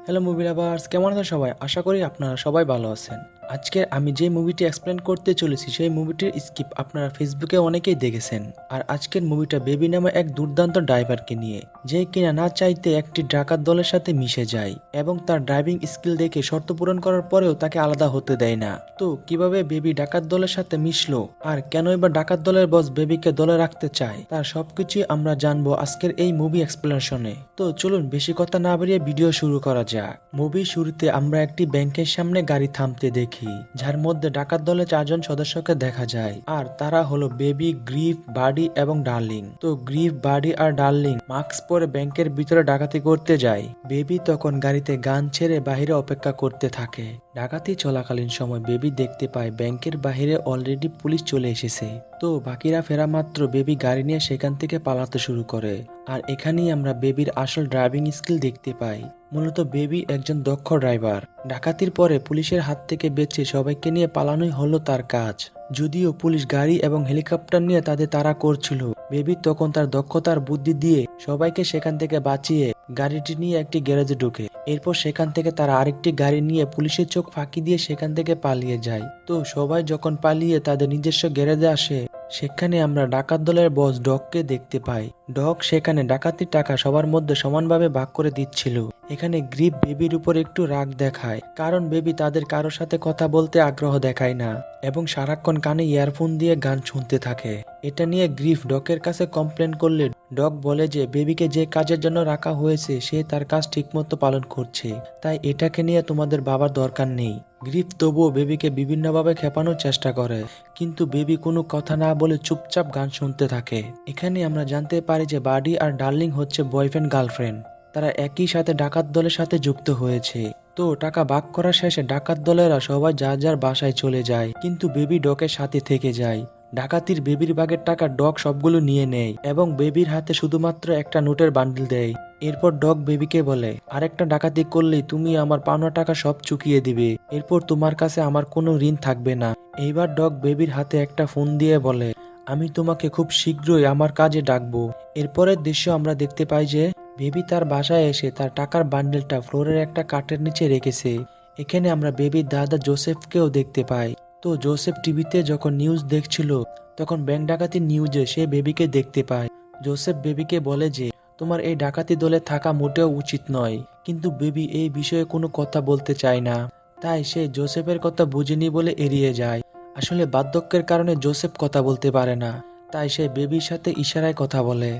Hello movie lovers, কেমন আছেন সবাই? আশা করি আপনারা সবাই ভালো আছেন। আজকে আমি যে মুভিটি এক্সপ্লেন করতে চলেছি সেই মুভিটির স্কিপ আপনারা ফেসবুকে অনেকেই দেখেছেন। আর আজকের মুভিটা বেবি নামে এক দুর্দান্ত ড্রাইভারকে নিয়ে, যে কিনা না চাইতে একটি ডাকাত দলের সাথে মিশে যায় এবং তার ড্রাইভিং স্কিল দেখে শর্ত পূরণ করার পরেও তাকে আলাদা হতে দেয় না। তো কিভাবে বেবি ডাকাত দলের সাথে মিশলো আর কেনই বা ডাকাত দলের বস বেবিকে দলে রাখতে চায়, তার সবকিছুই আমরা জানবো আজকের এই মুভি এক্সপ্লেনেশনে। তো চলুন বেশি কথা না বাড়িয়ে ভিডিও শুরু করা যাক। মুভির শুরুতে আমরা একটি ব্যাংকের সামনে গাড়ি থামতে দেখি, যার মধ্যে ডাকাত দলের 4জন সদস্যকে দেখা যায়। আর তারা হলো বেবি, গ্রিফ, বাডি এবং ডার্লিং। তো গ্রিফ, বাডি আর ডার্লিং মাস্ক পরে ব্যাংকের ভিতরে ডাকাতি করতে যায়। বেবি তখন গাড়িতে গান ছেড়ে বাহিরে অপেক্ষা করতে থাকে। ডাকাতি চলাকালীন সময় বেবি দেখতে পায় ব্যাংকের বাহিরে অলরেডি পুলিশ চলে এসেছে। তো বাকিরা ফেরা মাত্র বেবি গাড়ি নিয়ে সেখান থেকে পালাতে শুরু করে। আর এখানেই আমরা বেবির আসল ড্রাইভিং স্কিল দেখতে পাই। মূলত বেবি একজন দক্ষ ড্রাইভার। ডাকাতির পরে পুলিশের হাত থেকে বেঁচে সবাইকে নিয়ে পালানোই হলো তার কাজ। যদিও পুলিশ গাড়ি এবং হেলিকপ্টার নিয়ে তাদের তাড়া করছিল, বেবি তখন তার দক্ষতার বুদ্ধি দিয়ে সবাইকে সেখান থেকে বাঁচিয়ে গাড়িটি নিয়ে একটি গ্যারেজে ঢুকে। এরপর সেখান থেকে তারা আরেকটি গাড়ি নিয়ে পুলিশের চোখ ফাঁকি দিয়ে সেখান থেকে পালিয়ে যায়। তো সবাই যখন পালিয়ে তাদের নিজস্ব গ্যারেজে আসে, সেখানে আমরা ডাকাত দলের বস ডগকে দেখতে পাই। ডগ সেখানে ডাকাতির টাকা সবার মধ্যে সমানভাবে ভাগ করে দিচ্ছিল। এখানে গ্রিপ বেবির উপর একটু রাগ দেখায়, কারণ বেবি তাদের কারোর সাথে কথা বলতে আগ্রহ দেখায় না এবং সারাক্ষণ কানে ইয়ারফোন দিয়ে গান শুনতে থাকে। এটা নিয়ে গ্রিফ ডগের কাছে কমপ্লেন করলে ডগ বলে যে বেবিকে যে কাজের জন্য রাখা হয়েছে সে তার কাজ ঠিকমতো পালন করছে, তাই এটাকে নিয়ে তোমাদের বাবার দরকার নেই। গ্রিফ তবুও বেবিকে বিভিন্নভাবে খেপানোর চেষ্টা করে, কিন্তু বেবি কোনো কথা না বলে চুপচাপ গান শুনতে থাকে। এখানে আমরা জানতে পারি যে বাডি আর ডার্লিং হচ্ছে বয়ফ্রেন্ড গার্লফ্রেন্ড। তারা একই সাথে ডাকাত দলের সাথে যুক্ত হয়েছে। তো টাকা ভাগ করা শেষে ডাকাত দলেরা সবাই যার যার বাসায় চলে যায়, কিন্তু বেবি ডগের সাথে থেকে যায়। ডাকাতির বেবির ভাগের টাকা ডগ সবগুলো নিয়ে নেয় এবং বেবির হাতে শুধুমাত্র একটা নোটের বান্ডিল দেয়। এরপর ডগ বেবিকে বলে, আরেকটা ডাকাতি করলেই তুমি আমার পাওনা টাকা সব চুকিয়ে দিবে, এরপর তোমার কাছে আমার কোনো ঋণ থাকবে না। এইবার ডগ বেবির হাতে একটা ফোন দিয়ে বলে, আমি তোমাকে খুব শীঘ্রই আমার কাজে ডাকবো। এরপরের দৃশ্য আমরা দেখতে পাই যে বেবি তার বাসায় এসে তার টাকার বান্ডেলটা ফ্লোরের একটা কাঠের নিচে রেখেছে। এখানে আমরা বেবির দাদা জোসেফকেও দেখতে পাই। তো জোসেফ টিভিতে যখন নিউজ দেখছিল, তখন ব্যাংক ডাকাতির নিউজে সে বেবিকে দেখতে পায়। জোসেফ বেবিকে বলে যে তোমার এই ডাকাতি দলে থাকা মোটেও উচিত নয়, কিন্তু বেবি এই বিষয়ে কোনো কথা বলতে চায় না। তাই সে জোসেফের কথা বুঝেনি বলে এড়িয়ে যায়। আসলে বার্ধক্যের কারণে জোসেফ কথা বলতে পারে না, তাই সে বেবির সাথে ইশারায় কথা বলে।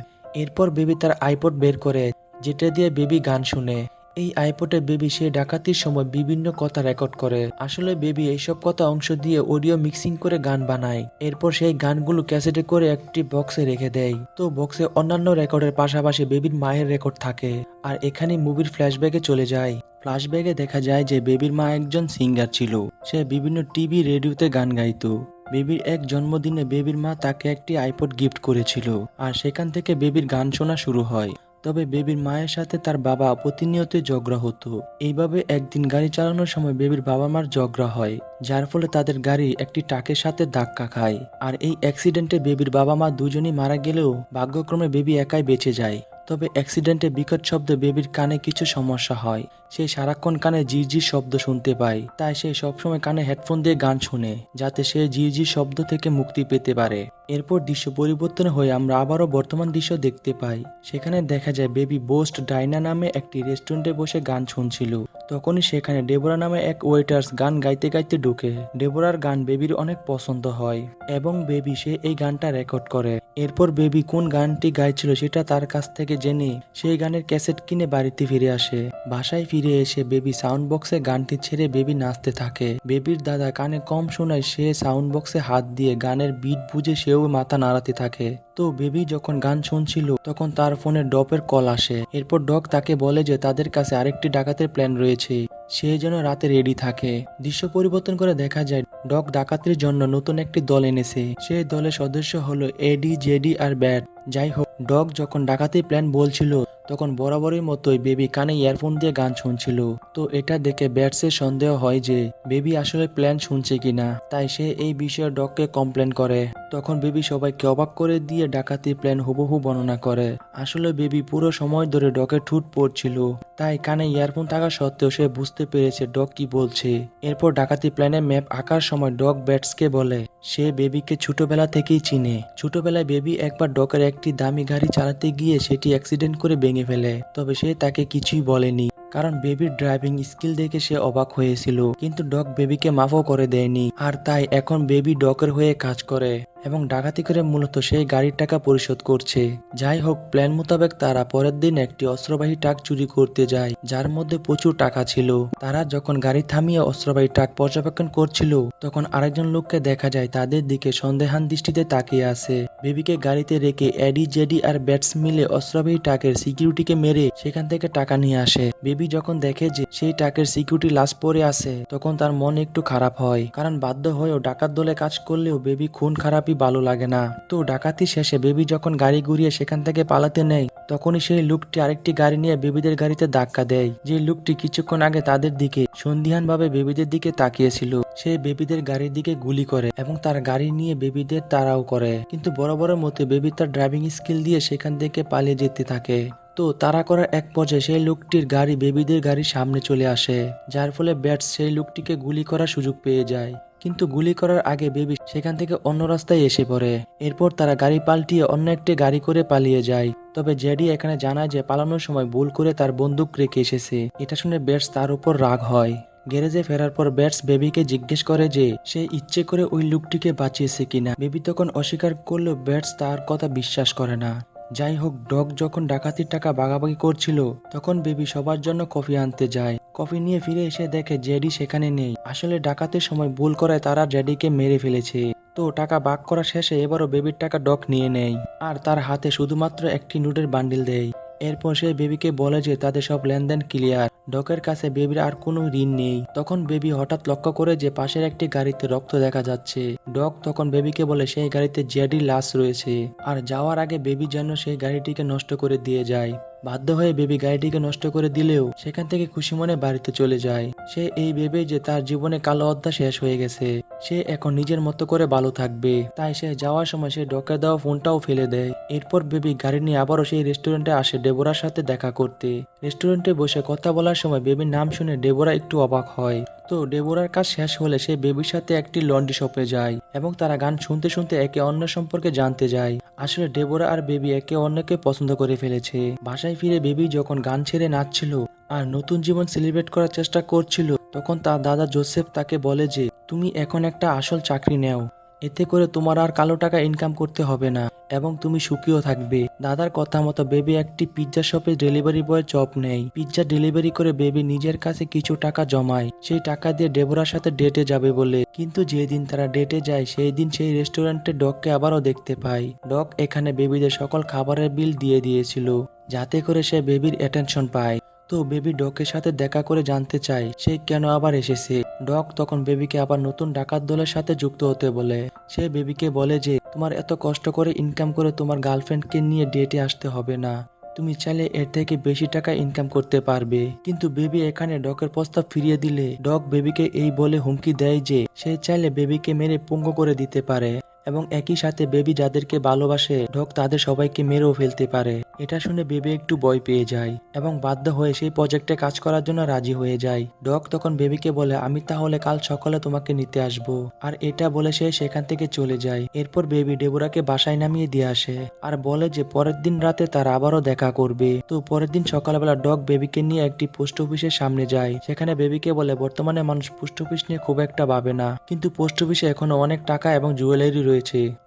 এরপর বেবি তার আইপড বের করে, যেটা দিয়ে বেবি গান শুনে। এই আইপডে বেবি সে ডাকাতির সময় বিভিন্ন কথা রেকর্ড করে। আসলে বেবি এইসব কথা অংশ দিয়ে অডিও মিক্সিং করে গান বানায়। এরপর সেই গানগুলো ক্যাসেটে করে একটি বক্সে রেখে দেয়। তো বক্সে অন্যান্য রেকর্ডের পাশাপাশি বেবির মায়ের রেকর্ড থাকে। আর এখানে মুভির ফ্ল্যাশব্যাকে চলে যায়। ফ্ল্যাশব্যাকে দেখা যায় যে বেবির মা একজন সিঙ্গার ছিল। সে বিভিন্ন টিভি রেডিওতে গান গাইতো। বেবির এক জন্মদিনে বেবির মা তাকে একটি আইপড গিফট করেছিল, আর সেখান থেকে বেবির গান শোনা শুরু হয়। তবে বেবির মায়ের সাথে তার বাবা প্রতিনিয়ত ঝগড়া হতো। এইভাবে একদিন গাড়ি চালানোর সময় বেবির বাবা মার ঝগড়া হয়, যার ফলে তাদের গাড়ি একটি ট্রাকের সাথে ধাক্কা খায়। আর এই অ্যাক্সিডেন্টে বেবির বাবা মা দুজনই মারা গেলেও ভাগ্যক্রমে বেবি একাই বেঁচে যায়। তবে অ্যাক্সিডেন্টে বিকট শব্দে বেবির কানে কিছু সমস্যা হয়। সে সারাক্ষণ কানে ঝিরঝির শব্দ শুনতে পায়, তাই সে সবসময় কানে হেডফোন দিয়ে গান শুনে, যাতে সে ঝিরঝির শব্দ থেকে মুক্তি পেতে পারে। এরপর দৃশ্য পরিবর্তন হয়ে আমরা আবারও বর্তমান দৃশ্য দেখতে পাই। সেখানে দেখা যায় বেবি বোস্ট ডাইনা নামে একটি রেস্টুরেন্টে বসে গান শুনছিল। তখনই সেখানে ডেবোরা নামে এক ওয়েটার্স গান গাইতে গাইতে ঢুকে। ডেবোরার গান বেবির অনেক পছন্দ হয় এবং বেবি সে এই গানটা রেকর্ড করে। এরপর বেবি কোন গানটি গাইছিল সেটা তার কাছ থেকে জেনে সেই গানের ক্যাসেট কিনে বাড়িতে ফিরে আসে। বাসায় ফিরে এসে বেবি সাউন্ড বক্সে গানটি ছেড়ে বেবি নাচতে থাকে। বেবির দাদা কানে কম শোনায় সে সাউন্ড বক্সে হাত দিয়ে গানের বিট বুঝে সেও মাথা নাড়াতে থাকে। তো বেবি যখন গান শুনছিল তখন তার ফোনে ডপের কল আসে। এরপর ডগ তাকে বলে যে তাদের কাছে আরেকটি ডাকাতের প্ল্যান রয়েছে, সে যেন রাতে রেডি থাকে। দৃশ্য পরিবর্তন করে দেখা যায় ডগ ডাকাতির জন্য নতুন একটি দল এনেছে। সেই দলের সদস্য হলো এডি, জেডি আর ব্যাট। যাই হোক, ডগ যখন ডাকাতির প্ল্যান বলছিল তখন বরাবরের মতোই বেবি কানে ইয়ারফোন দিয়ে গান শুনছিল। তো এটা দেখে ব্যাটসের সন্দেহ হয় যে বেবি আসলে প্ল্যান শুনছে কিনা, তাই সে এই বিষয়ে ডগকে কমপ্লেন করে। তখন বেবি সবাইকে অবাক করে দিয়ে ডাকাতির প্ল্যান হুবহু বর্ণনা করে। আসলে বেবি পুরো সময় ধরে ডগের ঠোঁট পড়ছিল, তাই কানে ইয়ারফোন থাকা সত্ত্বেও সে বুঝতে পেরেছে ডগ কি বলছে। এরপর ডাকাতি প্ল্যানে ম্যাপ আঁকার সময় ডগ ব্যাটসকে বলে সে বেবিকে ছোটবেলা থেকেই চিনে। ছোটবেলায় বেবি একবার ডগের একটি দামি গাড়ি চালাতে গিয়ে সেটি অ্যাক্সিডেন্ট করে ভেঙে ফেলে, তবে সে তাকে কিছুই বলেনি কারণ বেবির ড্রাইভিং স্কিল দেখে সে অবাক হয়েছিল। কিন্তু ডগ বেবিকে মাফও করে দেয়নি, আর তাই এখন বেবি ডগের হয়ে কাজ করে এবং ডাকাতি করে মূলত সেই গাড়ির টাকা পরিশোধ করছে। যাই হোক, প্ল্যান মোতাবেক তারা পরের দিন একটি অস্ত্রবাহী ট্রাক চুরি করতে যায় যার মধ্যে প্রচুর টাকা ছিল। তারা যখন গাড়ি থামিয়ে অস্ত্রবাহী ট্রাক পর্যবেক্ষণ করছিল তখন আরেকজন লোককে দেখা যায় তাদের দিকে সন্দেহান দৃষ্টিতে তাকিয়ে আছে। বেবিকে গাড়িতে রেখে এডি জেডি আর ব্যাটস মিলে অস্ত্রবাহী ট্রাকের সিকিউরিটিকে মেরে সেখান থেকে টাকা নিয়ে আসে। বেবি যখন দেখে যে সেই ট্রাকের সিকিউরিটি লাশ পড়ে আছে তখন তার মন একটু খারাপ হয়, কারণ বাধ্য হয়েও ডাকাত দলে কাজ করলেও বেবি খুন খারাপই ভালো লাগে না। তো ডাকাতি শেষে বেবি যখন গাড়ি ঘুরিয়ে সেখান থেকে পালাতে নেয় তখনই সেই লোকটি আরেকটি গাড়ি নিয়ে বেবিদের গাড়িতে ধাক্কা দেয়। যে লোকটি কিছুক্ষণ আগে তাদের দিকে সন্দিহান ভাবে বেবিদের দিকে তাকিয়েছিল সে বেবিদের গাড়ির দিকে গুলি করে এবং তার গাড়ি নিয়ে বেবিদের তাড়াও করে, কিন্তু বরাবরের মতো বেবি তার ড্রাইভিং স্কিল দিয়ে সেখান থেকে পালিয়ে যেতে থাকে। তো তাড়া করার এক পর্যায়ে সেই লোকটির গাড়ি বেবিদের গাড়ির সামনে চলে আসে, যার ফলে ব্যাটস সেই লোকটিকে গুলি করার সুযোগ পেয়ে যায়। কিন্তু গুলি করার আগে বেবি সেখান থেকে অন্য রাস্তায় এসে পড়ে। এরপর তারা গাড়ি পাল্টিয়ে অন্য একটি গাড়ি করে পালিয়ে যায়। তবে জেডি এখানে জানায় যে পালানোর সময় ভুল করে তার বন্দুক রেখে এসেছে। এটা শুনে ব্যাটস তার উপর রাগ হয়। গ্যারেজে ফেরার পর ব্যাটস বেবিকে জিজ্ঞেস করে যে সে ইচ্ছে করে ওই লোকটিকে বাঁচিয়েছে কিনা। বেবি তখন অস্বীকার করলেও ব্যাটস তার কথা বিশ্বাস করে না। যাই হোক, ডগ যখন ডাকাতির টাকা ভাগাভাগি করছিল তখন বেবি সবার জন্য কফি আনতে যায়। কফি নিয়ে ফিরে এসে দেখে জেডি সেখানে নেই। আসলে ডাকাতের সময় ভুল করায় তারা জেডিকে মেরে ফেলেছে। তো টাকা ভাগ করা শেষে এবারও বেবির টাকা ডগ নিয়ে নেয় আর তার হাতে শুধুমাত্র একটি নোটের বান্ডিল দেয়। এরপর সে বেবিকে বলে যে তাদের সব লেনদেন ক্লিয়ার, ডগের কাছে বেবির আর কোনো ঋণ নেই। তখন বেবি হঠাৎ লক্ষ্য করে যে পাশের একটি গাড়িতে রক্ত দেখা যাচ্ছে। ডগ তখন বেবিকে বলে সেই গাড়িতে জেডির লাশ রয়েছে আর যাওয়ার আগে বেবি যেন সেই গাড়িটিকে নষ্ট করে দিয়ে যায়। বাধ্য হয়ে বেবি গাড়িটিকে নষ্ট করে দিলেও সেখান থেকে খুশি মনে বাড়িতে চলে যায়। সে এই ভেবে যে তার জীবনে কালো অধ্যায় শেষ হয়ে গেছে, সে এখন নিজের মতো করে ভালো থাকবে। তাই সে যাওয়ার সময় সে ডকে দেওয়া ফোনটাও ফেলে দেয়। এরপর বেবি গাড়ি নিয়ে আবারও সেই রেস্টুরেন্টে আসে ডেবোরার সাথে দেখা করতে। রেস্টুরেন্টে বসে কথা বলার সময় বেবির নাম শুনে ডেবোরা একটু অবাক হয়। তো ডেবোরার কাজ শেষ হলে সে বেবির সাথে একটি লন্ড্রি শপে যায় এবং তারা গান শুনতে শুনতে একে অন্যের সম্পর্কে জানতে যায়। আসলে ডেবোরা আর বেবি একে অন্যকে পছন্দ করে ফেলেছে। বাসায় ফিরে বেবি যখন গান ছেড়ে নাচছিল আর নতুন জীবন সেলিব্রেট করার চেষ্টা করছিল তখন তার দাদা জোসেফ তাকে বলে যে তুমি এখন একটা আসল চাকরি নেও, এতে করে তোমার আর কালো টাকা ইনকাম করতে হবে না এবং তুমি সুখীও থাকবে। দাদার কথা মতো বেবি একটি পিৎজা শপে ডেলিভারি বয় জব নেয়। পিৎজা ডেলিভারি করে বেবি নিজের কাছে কিছু টাকা জমায় সেই টাকা দিয়ে ডেবোরার সাথে ডেটে যাবে বলে। কিন্তু যেদিন তারা ডেটে যায় সেই দিন সেই রেস্টুরেন্টে ডগকে আবারও দেখতে পায়। ডগ এখানে বেবিদের সকল খাবারের বিল দিয়ে দিয়েছিল যাতে করে সে বেবির অ্যাটেনশন পায়। তো বেবি ডগের সাথে দেখা করে জানতে চায় সে কেন আবার এসেছে। ডগ তখন বেবিকে আবার নতুন ডাকাত দলের সাথে যুক্ত হতে বলে। সে বেবিকে বলে যে তোমার এত কষ্ট করে ইনকাম করে তোমার গার্লফ্রেন্ডকে নিয়ে ডেটে আসতে হবে না, তুমি চাইলে এর থেকে বেশি টাকা ইনকাম করতে পারবে। কিন্তু বেবি এখানে ডগের প্রস্তাব ফিরিয়ে দিলে ডগ বেবিকে এই বলে হুমকি দেয় যে সে চাইলে বেবিকে মেরে পঙ্গু করে দিতে পারে এবং একই সাথে বেবি যাদেরকে ভালোবাসে ডগ তাদের সবাইকে মেরেও ফেলতে পারে। এটা শুনে বেবি একটু ভয় পেয়ে যায় এবং বাধ্য হয়ে সেই প্রজেক্টে কাজ করার জন্য রাজি হয়ে যায়। ডগ তখন বেবিকে বলে আমি তাহলে কাল সকালে তোমাকে নিতে আসবো, আর এটা বলে সে সেখান থেকে চলে যায়। এরপর বেবি ডেবোরাকে বাসায় নামিয়ে দিয়ে আসে আর বলে যে পরের দিন রাতে তারা আবারও দেখা করবে। তো পরের দিন সকালবেলা ডগ বেবিকে নিয়ে একটি পোস্ট অফিসের সামনে যায়। সেখানে বেবিকে বলে বর্তমানে মানুষ পোস্ট অফিস নিয়ে খুব একটা ভাবে না, কিন্তু পোস্ট অফিসে এখনো অনেক টাকা এবং জুয়েলারি রয়েছে।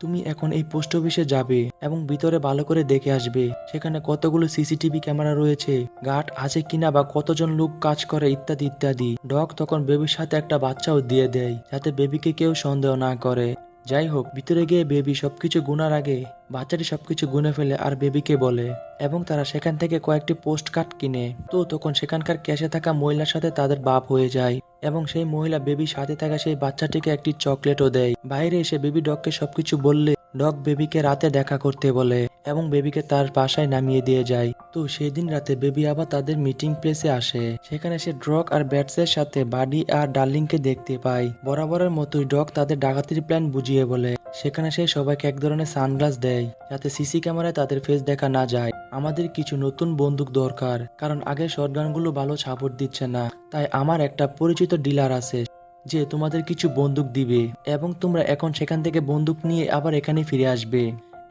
তুমি এখন এই পোস্ট অফিসে যাবে এবং ভিতরে ভালো করে দেখে আসবে সেখানে কতগুলো সিসিটিভি ক্যামেরা রয়েছে, গার্ড আছে কিনা বা কতজন লোক কাজ করে ইত্যাদি ইত্যাদি। ডগ তখন বেবির সাথে একটা বাচ্চাও দিয়ে দেয় যাতে বেবিকে কেউ সন্দেহ না করে। যাই হোক, ভিতরে গিয়ে বেবি সবকিছু গুনার আগে বাচ্চাটি সবকিছু গুনে ফেলে আর বেবিকে বলে এবং তারা সেখান থেকে কয়েকটি পোস্ট কার্ড কিনে। তো তখন সেখানকার ক্যাশে থাকা মহিলার সাথে তাদের বাপ হয়ে যায় এবং সেই মহিলা বেবির সাথে থাকা সেই বাচ্চাটিকে একটি চকলেটও দেয়। বাইরে এসে বেবি ডগকে সবকিছু বললে ডগ বেবিকে রাতে দেখা করতে বলে এবং বেবিকে তার বাসায় নামিয়ে দিয়ে যায়। তো সেদিন রাতে বেবি আবার তাদের মিটিং প্লেসে আসে। সেখানে সে ডগ আর ব্যাটসের সাথে বাডি আর ডার্লিংকে দেখতে পায়। বরাবরের মতোই ডগ তাদের ডাকাতির প্ল্যান বুঝিয়ে বলে। সেখানে সে সবাইকে এক ধরনের সানগ্লাস দেয় যাতে সিসি ক্যামেরায় তাদের ফেস দেখা না যায়। আমাদের কিছু নতুন বন্দুক দরকার, কারণ আগের শটগানগুলো ভালো সাপোর্ট দিচ্ছে না। তাই আমার একটা পরিচিত ডিলার আছে যে তোমাদের কিছু বন্দুক দিবে এবং তোমরা এখন সেখান থেকে বন্দুক নিয়ে আবার এখানে ফিরে আসবে।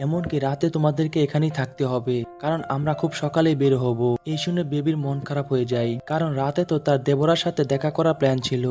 এমনকি রাতে তোমাদেরকে এখানেই থাকতে হবে, কারণ আমরা খুব সকালেই বের হব। এই শুনে বেবির মন খারাপ হয়ে যায়, কারণ রাতে তো তার দেবরার সাথে দেখা করার প্ল্যান ছিল।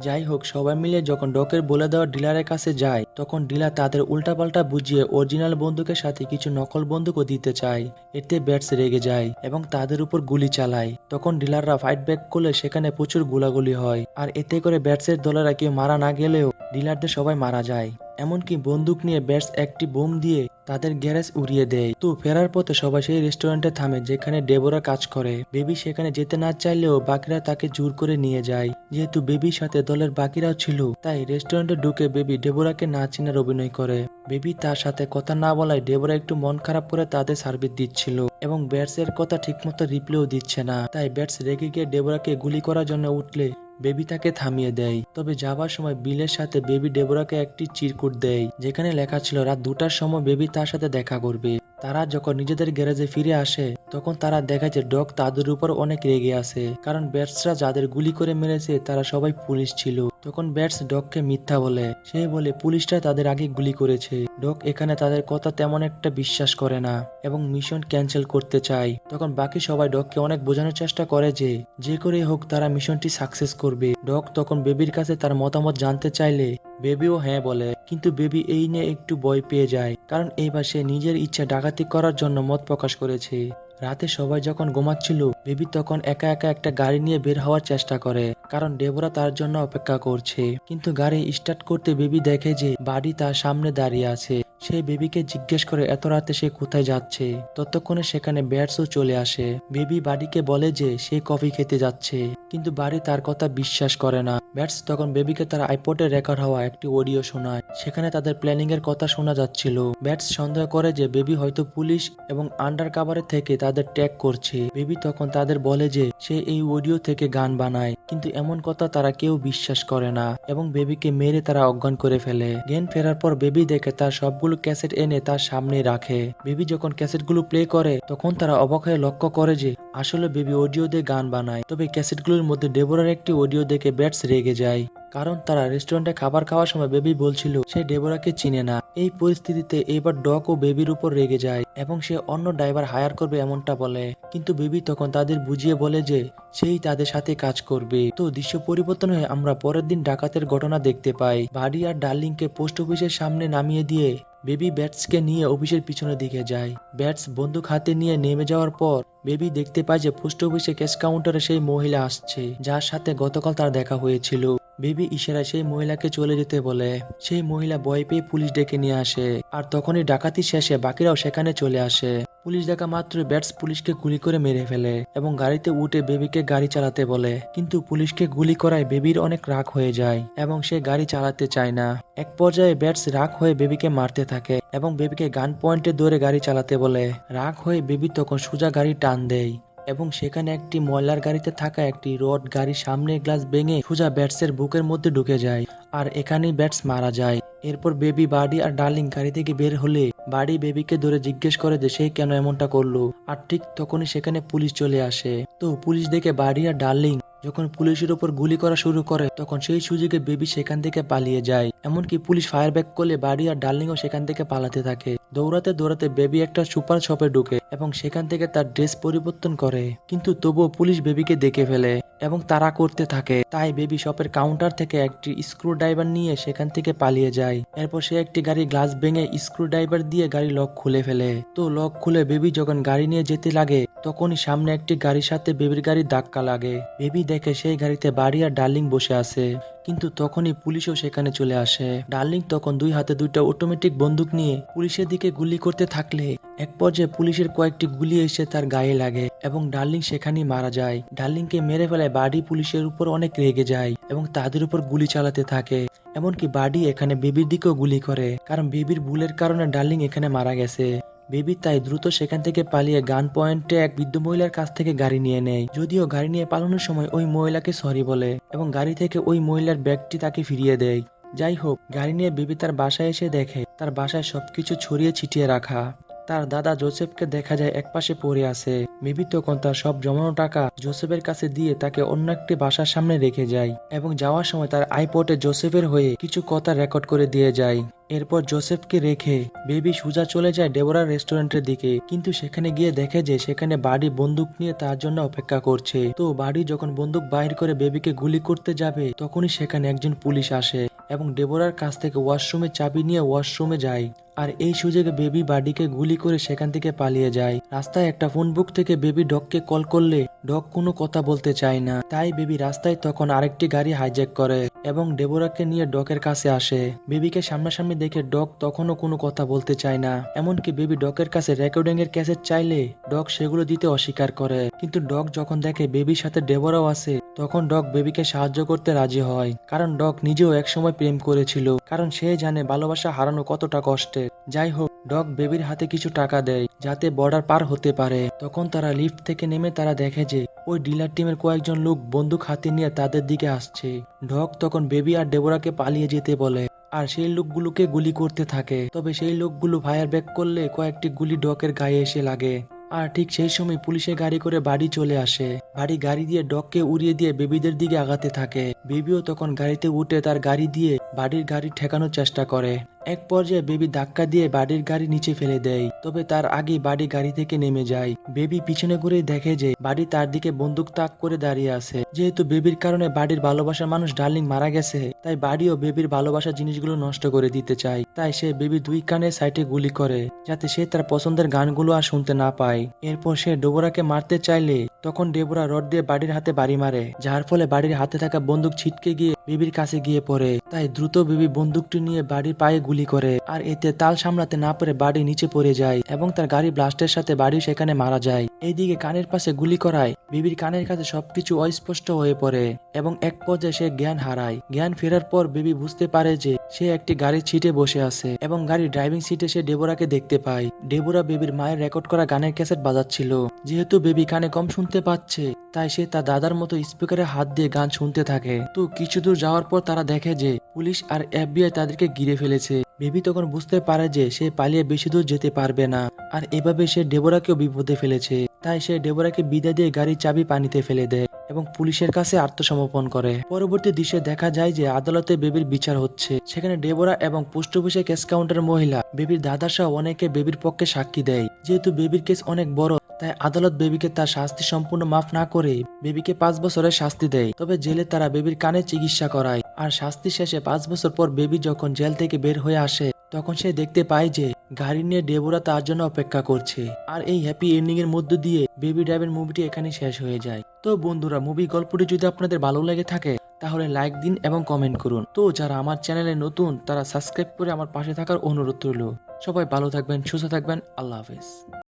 যাই হোক, সবাই মিলে যখন ডকের বলে দেওয়া ডিলারের কাছে যায়, তখন ডিলার তাদের উল্টাপাল্টা বুঝিয়ে অরিজিনাল বন্দুকের সাথে কিছু নকল বন্দুকও দিতে চায়। এতে ব্যাটস রেগে যায় এবং তাদের উপর গুলি চালায়। তখন ডিলাররা ফাইট ব্যাক করলে সেখানে প্রচুর গোলাগুলি হয়, আর এতে করে ব্যাটসের দলেরা কেউ মারা না গেলেও ডিলারদের সবাই মারা যায়। এমনকি বন্দুক নিয়ে ব্যাটস একটি বোম দিয়ে তাদের গ্যারেজ উড়িয়ে দেয়। তো ফেরার পথে সবাই সেই রেস্টুরেন্টে থামে যেখানে ডেবোরা কাজ করে। বেবি সেখানে যেতে না চাইলেও বাকিরা তাকে জোর করে নিয়ে যায়। যেহেতু বেবির সাথে দলের বাকিরাও ছিল, তাই রেস্টুরেন্টে ঢুকে বেবি ডেবোরাকে না চিনার অভিনয় করে। বেবি তার সাথে কথা না বলায় ডেবোরা একটু মন খারাপ করে তাদের সার্ভিস দিচ্ছিল এবং ব্যাটস এর কথা ঠিকমতো রিপ্লাইও দিচ্ছে না। তাই ব্যাটস রেগে গিয়ে ডেবোরাকে গুলি করার জন্য উঠলে বেবি তাকে থামিয়ে দেয়। তবে যাবার সময় বিলের সাথে বেবি ডেবোরাকে একটি চিরকুট দেয় যেখানে লেখা ছিল রাত 2টার সময় বেবি তার সাথে দেখা করবে। তারা যখন নিজেদের গ্যারেজে ফিরে আসে, তখন তারা দেখে যে ডগ তাদের উপর অনেক রেগে আছে, কারণ ব্যাটসরা যাদের গুলি করে মেরেছে তারা সবাই পুলিশ ছিল। তখন ব্যাটস ডগকে মিথ্যা বলে। সে বলে পুলিশরা তাদের আগে গুলি করেছে। ডগ এখানে তাদের কথা তেমন একটা বিশ্বাস করে না এবং মিশন ক্যান্সেল করতে চায়। তখন বাকি সবাই ডগকে অনেক বোঝানোর চেষ্টা করে যে যে করে হোক তারা মিশনটি সাকসেস করবে। ডগ তখন বেবির কাছে তার মতামত জানতে চাইলে বেবিও হ্যাঁ বলে, কিন্তু বেবি এই নিয়ে একটু ভয় পেয়ে যায়, কারণ এইবার সে নিজের ইচ্ছা ডাকাতি করার জন্য মত প্রকাশ করেছে। রাতে সবাই যখন ঘুমাচ্ছিল, বেবি তখন একা একা একটা গাড়ি নিয়ে বের হওয়ার চেষ্টা করে, কারণ ডেবোরা তার জন্য অপেক্ষা করছে। কিন্তু গাড়ি স্টার্ট করতে বেবি দেখে যে বাড়ি তার সামনে দাঁড়িয়ে আছে। সে বেবিকে জিজ্ঞেস করে এত রাতে সে কোথায় যাচ্ছে। ততক্ষণে সেখানে ব্যাটসও চলে আসে। বেবি বাড়িকে বলে যে সে কফি খেতে যাচ্ছে, কিন্তু বাড়ি তার কথা বিশ্বাস করে না। ব্যাটস তখন বেবিকে তার আইপডে রেকর্ড হওয়া একটি অডিও শোনায়। সেখানে তাদের প্ল্যানিং এর কথা শোনা যাচ্ছিল। ব্যাটস সন্দেহ করে যে বেবি হয়তো পুলিশ এবং আন্ডার কাভারে থেকে তাদের ট্যাগ করছে। বেবি তখন তাদের বলে যে সে এই অডিও থেকে গান বানায়, কিন্তু এমন কথা তারা কেউ বিশ্বাস করে না এবং বেবিকে মেরে তারা অজ্ঞান করে ফেলে। জ্ঞান ফেরার পর বেবি দেখে তার সবগুলো ক্যাসেট এনে তার সামনে রাখে। বেবি যখন ক্যাসেটগুলো প্লে করে, তখন তারা অবাক হয়ে লক্ষ্য করে যে আসলে বেবি অডিও দিয়ে গান বানায়। তবে ক্যাসেটগুলোর মধ্যে ডেবোরার একটি অডিও দেখে ব্যাটস রেগে যায়, কারণ তারা রেস্টুরেন্টে খাবার খাওয়ার সময় বেবি বলছিল সে ডেবোরাকে চিনে না। এই পরিস্থিতিতে এবার ডগ ও বেবির উপর রেগে যায় এবং সে অন্য ড্রাইভার হায়ার করবে এমনটা বলে, কিন্তু বেবি তখন তাদের বুঝিয়ে বলে যে সেই তাদের সাথে কাজ করবে। তো দৃশ্য পরিবর্তন হয়ে আমরা পরের দিন ডাকাতের ঘটনা দেখতে পাই। বাডি আর ডার্লিংকে পোস্ট অফিসের সামনে নামিয়ে দিয়ে বেবি ব্যাটসকে নিয়ে অফিসের পিছনের দিকে যায়। ব্যাটস বন্দুক হাতে নিয়ে নেমে যাওয়ার পর বেবি দেখতে পায় যে পোস্ট অফিসে ক্যাশ কাউন্টারে সেই মহিলা আসছে যার সাথে গতকাল তার দেখা হয়েছিল। বেবি ইশারায় সেই মহিলাকে চলে যেতে বলে। সেই মহিলা ভয় পেয়ে পুলিশ ডেকে নিয়ে আসে, আর তখনই ডাকাতি শেষে বাকিরাও সেখানে চলে আসে। পুলিশ দেখা মাত্র ব্যাটস পুলিশকে গুলি করে মেরে ফেলে এবং গাড়িতে উঠে বেবিকে গাড়ি চালাতে বলে, কিন্তু পুলিশকে গুলি করায় বেবির অনেক রাগ হয়ে যায় এবং সে গাড়ি চালাতে চায় না। এক পর্যায়ে ব্যাটস রাগ হয়ে বেবিকে মারতে থাকে এবং বেবিকে গান পয়েন্টে ধরে গাড়ি চালাতে বলে। রাগ হয়ে বেবি তখন সোজা গাড়ি টান দেয় এবং সেখানে একটি ময়লার গাড়িতে থাকা একটি রড গাড়ির সামনে গ্লাস ভেঙে সোজা ব্যাটসের বুকের মধ্যে ঢুকে যায়, আর এখানেই ব্যাটস মারা যায়। এরপর বেবি, বাডি আর ডার্লিং গাড়ি থেকে বের হলে বাডি বেবিকে ধরে জিজ্ঞেস করে যে সে কেন এমনটা করলো, আর ঠিক তখনই সেখানে পুলিশ চলে আসে। তো পুলিশ দেখে বাডি আর ডার্লিং যখন পুলিশের উপর গুলি করা শুরু করে, তখন সেই সুযোগে বেবি সেখান থেকে পালিয়ে যায়। এমনকি পুলিশ ফায়ার ব্যাক করলে বাডি আর ডার্লিংও সেখান থেকে পালাতে থাকে। দৌড়াতে দৌড়াতে বেবি একটা সুপার শপে ঢুকে এবং সেখান থেকে তার ড্রেস পরিবর্তন করে, কিন্তু তবুও পুলিশ বেবিকে দেখে ফেলে এবং তাড়া করতে থাকে। তাই বেবি শপের কাউন্টার থেকে একটি স্ক্রু ড্রাইভার নিয়ে সেখান থেকে পালিয়ে যায়। এরপর সে একটি গাড়ি গ্লাস ভেঙে স্ক্রু ড্রাইভার দিয়ে গাড়ি লক খুলে ফেলে। তো লক খুলে বেবি যখন গাড়ি নিয়ে যেতে লাগে, তখনই সামনে একটি গাড়ির সাথে বেবির গাড়ির ধাক্কা লাগে। বেবি দেখে সেই গাড়িতে বাডি আর ডার্লিং বসে আছে, কিন্তু তখনই পুলিশও সেখানে চলে আসে। আসে। ডার্লিং তখন দুই হাতে দুইটা অটোমেটিক বন্দুক নিয়ে পুলিশের দিকে গুলি করতে থাকলে এক পর্যায়ে পুলিশের কয়েকটি গুলি এসে তার গায়ে লাগে এবং ডার্লিং সেখানেই মারা যায়। ডার্লিংকে মেরে ফেলায় বাডি পুলিশের উপর অনেক রেগে যায় এবং তাদের উপর গুলি চালাতে থাকে। এমনকি বাডি এখানে বেবির দিকেও গুলি করে, কারণ বেবির ভুলের কারণে ডার্লিং এখানে মারা গেছে। বেবি তাই দ্রুত সেখান থেকে পালিয়ে গান পয়েন্টে এক বৃদ্ধ মহিলার কাছ থেকে গাড়ি নিয়ে নেয়। যদিও গাড়ি নিয়ে পালানোর সময় ওই মহিলাকে সরি বলে এবং গাড়ি থেকে ওই মহিলার ব্যাগটি তাকে ফিরিয়ে দেয়। যাই হোক, গাড়ি নিয়ে বেবি তার বাসায় এসে দেখে তার বাসায় সবকিছু ছড়িয়ে ছিটিয়ে রাখা। তার দাদা জোসেফকে দেখা যায় একপাশে পড়ে আছে। বেবি তখন তার সব জমানো টাকা জোসেফের কাছে দিয়ে তাকে অন্য একটি বাসার সামনে রেখে যায় এবং যাওয়ার সময় তার আইপডে জোসেফের হয়ে কিছু কথা রেকর্ড করে দিয়ে যায়। এরপর জোসেফকে রেখে বেবি সোজা চলে যায় ডেবোরার রেস্টুরেন্টের দিকে, কিন্তু সেখানে গিয়ে দেখে যে সেখানে বাডি বন্দুক নিয়ে তার জন্য অপেক্ষা করছে। তো বাডি যখন বন্দুক বাইর করে বেবিকে গুলি করতে যাবে তখনই সেখানে একজন পুলিশ আসে এবং ডেবোরার কাছ থেকে ওয়াশরুমে চাবি নিয়ে ওয়াশরুমে যায়। আর এই সুযোগে বেবি বাডিকে গুলি করে সেখান থেকে পালিয়ে যায়। রাস্তায় একটা ফোন বুক থেকে বেবি ডগকে কল করলে ডগ কোনো কথা বলতে চায় না, তাই বেবি রাস্তায় তখন আরেকটি গাড়ি হাইজ্যাক করে এবং ডেবোরাকে নিয়ে ডগের কাছে আসে। বেবিকে সামনাসামনি দেখে ডগ তখনও কোনো কথা বলতে চায় না। এমনকি বেবি ডগের কাছে রেকর্ডিং এর ক্যাসেট চাইলে ডগ সেগুলো দিতে অস্বীকার করে, কিন্তু ডগ যখন দেখে বেবির সাথে ডেবোরাও আছে তখন ডগ বেবিকে সাহায্য করতে রাজি হয়, কারণ ডগ নিজেও একসময় প্রেম করেছিল, কারণ সে জানে ভালোবাসা হারানো কতটা কষ্টের। যাই হোক, ডগ বেবির হাতে কিছু টাকা দেয় যাতে বর্ডার পার হতে পারে। তখন তারা লিফট থেকে নেমে তারা দেখে যে ওই ডিলার টিমের কয়েকজন লোক বন্দুক হাতে নিয়ে তাদের দিকে আসছে। ডগ তখন বেবি আর ডেবোরাকে পালিয়ে যেতে বলে আর সেই লোকগুলোকে গুলি করতে থাকে। তবে সেই লোকগুলো ফায়ার ব্যাক করলে কয়েকটি গুলি ডগের গায়ে এসে লাগে। আর ঠিক সেই সময় পুলিশের গাড়ি করে বাড়ি চলে আসে। বাড়ি গাড়ি দিয়ে ডগকে উড়িয়ে দিয়ে বেবিদের দিকে আগাতে থাকে। বেবিও তখন গাড়িতে উঠে তার গাড়ি দিয়ে বাড়ির গাড়ি ঠেকানোর চেষ্টা করে। এক পর্যায়ে বেবি ধাক্কা দিয়ে বাড়ির গাড়ি নিচে ফেলে দেয়, তবে তার আগে বাড়ি গাড়ি থেকে নেমে যায়। বেবি পিছনে ঘুরে দেখে যে বাড়ি তার দিকে বন্দুক তাক করে দাঁড়িয়ে আছে। যেহেতু বেবির কারণে বাড়ির ভালোবাসার মানুষ ডার্লিং মারা গেছে, তাই বাড়িও বেবির ভালোবাসার জিনিসগুলো নষ্ট করে দিতে চায়। তাই সে বেবি দুই কানে সাইডে গুলি করে যাতে সে তার পছন্দের গানগুলো আর শুনতে না পায়। এরপর সে ডেবোরাকে মারতে চাইলে তখন ডেবোরা রড দিয়ে বাড়ির হাতে বাড়ি মারে, যার ফলে বাড়ির হাতে থাকা বন্দুক ছিটকে গিয়ে বেবির কাছে গিয়ে পড়ে। তাই দ্রুত বেবি বন্দুকটি নিয়ে বাড়ির পায়ে গুলি করে, আর এতে তাল সামলাতে না পেরে বাড়ি নিচে পড়ে যায় এবং তার গাড়ি ব্লাস্টের সাথে বাড়ি সেখানে মারা যায়। এইদিকে কানের পাশে গুলি করায় বেবির কানের কাছে সবকিছু অস্পষ্ট হয়ে পড়ে এবং এক পর্যায়ে সে জ্ঞান হারায়। জ্ঞান ফেরার পর বেবি বুঝতে পারে যে সে একটি গাড়ির সিটে বসে আছে এবং গাড়ির ড্রাইভিং সিটে সে ডেবোরাকে দেখতে পায়। ডেবোরা বেবির মায়ের রেকর্ড করা গানের ক্যাসেট বাজাচ্ছিল। যেহেতু বেবি কানে কম শুনতে পাচ্ছে, তাই সে তার দাদার মতো স্পিকারে হাত দিয়ে গান শুনতে থাকে। তো কিছু দূর যাওয়ার পর তারা দেখে যে পুলিশ আর FBI তাদেরকে ঘিরে ফেলেছে। বেবি তখন বুঝতে পারে যে সে পালিয়ে বেশি দূর যেতে পারবে না, আর এভাবে সে ডেবোরাকেও বিপদে ফেলেছে। তাই সে ডেবোরাকে বিদায় দিয়ে গাড়ির চাবি পানিতে ফেলে দেয় এবং পুলিশের কাছে আত্মসমর্পণ করে। পরবর্তী দৃশ্যে দেখা যায় যে আদালতে বেবির বিচার হচ্ছে। সেখানে ডেবোরা এবং পোস্ট অফিসের কেস কাউন্টার মহিলা, বেবির দাদা সহ অনেকে বেবির পক্ষে সাক্ষী দেয়। যেহেতু বেবির কেস অনেক বড়, তাই আদালত বেবিকে তার শাস্তি সম্পূর্ণ মাফ না করে বেবিকে 5 বছরের শাস্তি দেয়। তবে জেলে তারা বেবির কানে চিকিৎসা করায়। আর শাস্তি শেষে 5 বছর পর বেবি যখন জেল থেকে বের হয়ে আসে তখন সে দেখতে পায় যে গাড়ি নিয়ে ডেবোরা তার জন্য অপেক্ষা করছে। আর এই হ্যাপি এন্ডিং এর মধ্য দিয়ে বেবি ড্রাইভের মুভিটি এখানে শেষ হয়ে যায়। তো বন্ধুরা, মুভি গল্পটি যদি আপনাদের ভালো লেগে থাকে তাহলে লাইক দিন এবং কমেন্ট করুন। তো যারা আমার চ্যানেলে নতুন তারা সাবস্ক্রাইব করে আমার পাশে থাকার অনুরোধ রইল। সবাই ভালো থাকবেন, সুস্থ থাকবেন, আল্লাহ হাফেজ।